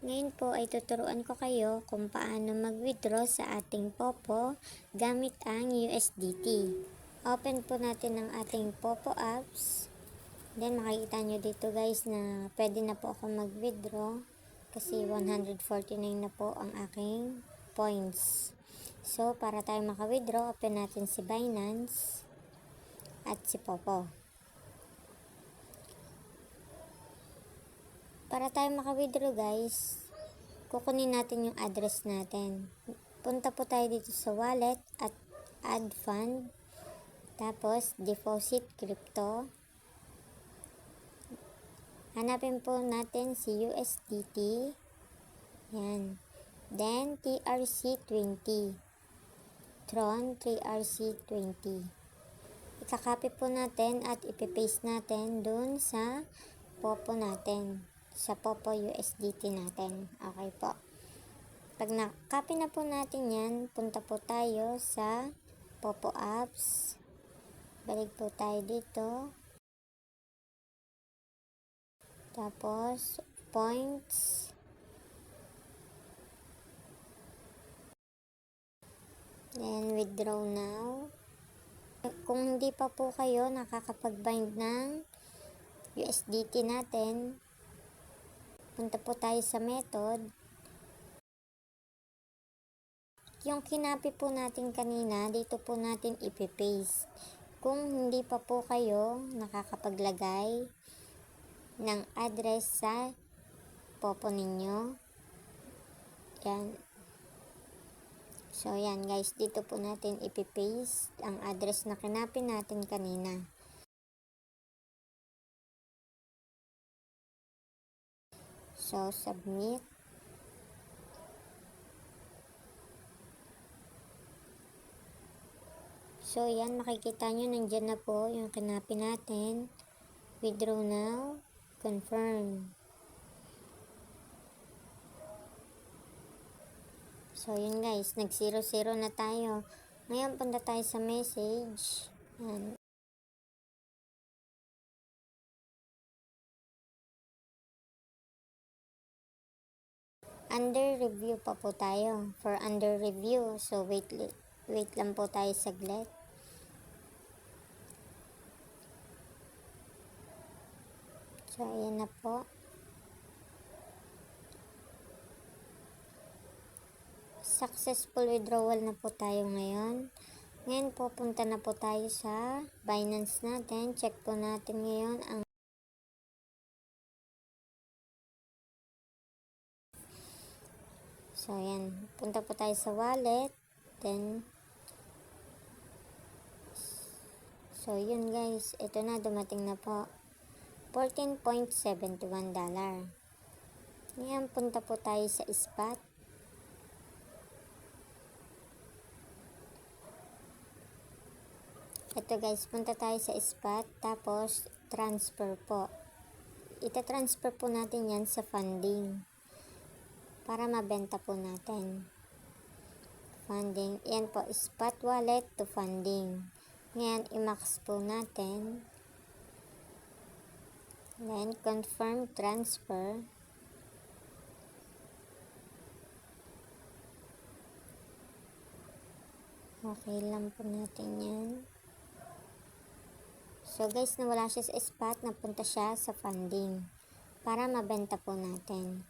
Ngayon po ay tuturuan ko kayo kung paano mag-withdraw sa ating Popo gamit ang USDT. Open po natin ang ating Popo apps. Then makikita nyo dito guys na pwede na po ako mag-withdraw kasi 149 na po ang aking points. So para tayo maka-withdraw, open natin si Binance at si Popo. Para tayo maka-withdraw guys, kukunin natin yung address natin. Punta po tayo dito sa wallet at add fund. Tapos deposit crypto. Hanapin po natin si USDT. Yan. Then TRC20. Tron TRC20. Ikakopy po natin at ipipaste natin dun sa Popo natin. Sa Popo USDT natin. Okay po. Pag na-copy na po natin yan, punta po tayo sa Popo apps. Balik po tayo dito. Tapos, points. Then, withdraw now. Kung hindi pa po kayo nakakapag-bind ng USDT natin, punta po tayo sa method. Yung kinapi po natin kanina, dito po natin ipipaste. Kung hindi pa po kayo nakakapaglagay ng address sa Popo ninyo, yan. So yan guys, dito po natin ipipaste ang address na kinapi natin kanina. So, submit. So, yan. Makikita nyo, nandyan na po yung kinapi natin. Withdraw now. Confirm. So, yun guys. Nag-0-0 na tayo. Ngayon, punta tayo sa message. Yan. Under review pa po tayo. For under review. So, wait lang po tayo saglit. So, ayan na po. Successful withdrawal na po tayo ngayon. Ngayon po, punta na po tayo sa Binance natin. Check po natin ngayon ang So, yan. Punta po tayo sa wallet. Then, so, yun guys. Ito na, dumating na po. $14.71. Ngayon, punta po tayo sa spot. Ito guys, punta tayo sa spot. Tapos, transfer po. Ita-transfer po natin yan sa funding. Para mabenta po natin. Funding. Yan po, spot wallet to funding. Ngayon, i-max po natin. Then, confirm transfer. Okay lang po natin yan. So, guys, nawala siya sa spot. Napunta siya sa funding. Para mabenta po natin.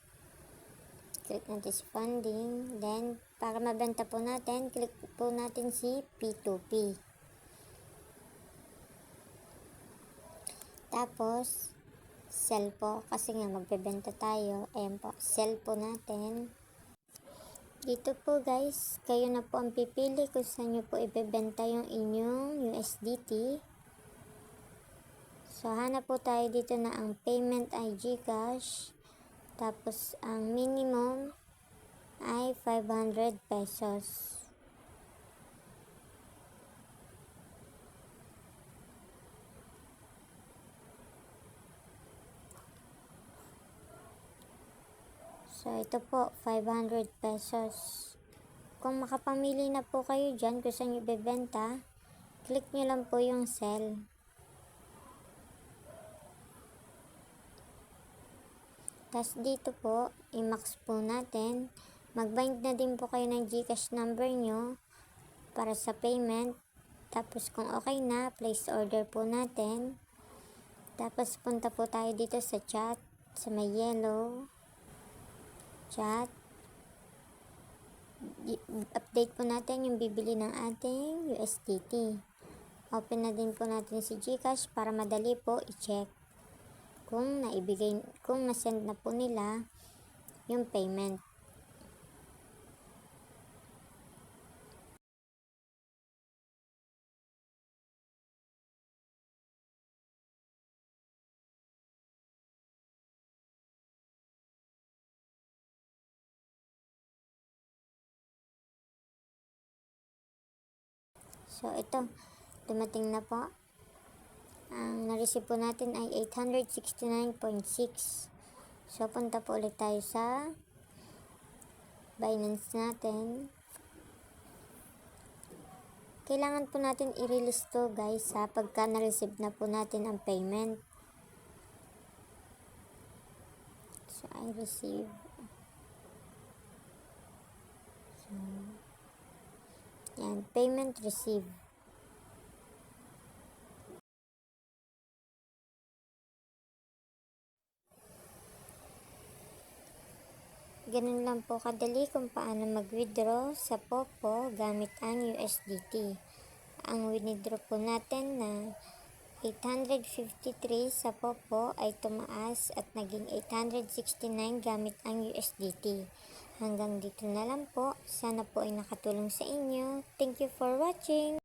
Click natin si funding. Then, para mabenta po natin, click po natin si P2P. Tapos, sell po. Kasi nga, magbebenta tayo. Ayan po, sell po natin. Dito po guys, kayo na po ang pipili kung saan nyo po ibebenta yung inyong USDT. So, hanap po tayo dito na ang payment ay GCash. Tapos, ang minimum ay 500 pesos. So, ito po, 500 pesos. Kung makapamili na po kayo dyan, kung saan nyo ibebenta, click nyo lang po yung sell. Tapos dito po, i-max po natin. Mag-bind na din po kayo ng GCash number nyo para sa payment. Tapos kung okay na, place order po natin. Tapos punta po tayo dito sa chat, sa may yellow chat. Update po natin yung bibili ng ating USDT. Open na din po natin si GCash para madali po i-check kung na-send na po nila yung payment. So, ito, dumating na po. Ang na-receive po natin ay 869.6. So, punta po ulit tayo sa Binance natin. Kailangan po natin i-release to guys pagka na-receive na po natin ang payment. So, I receive. So, yan, payment received. Ganun lang po kadali kung paano mag-withdraw sa Popo gamit ang USDT. Ang withdraw po natin na 853 sa Popo ay tumaas at naging 869 gamit ang USDT. Hanggang dito na lang po. Sana po ay nakatulong sa inyo. Thank you for watching.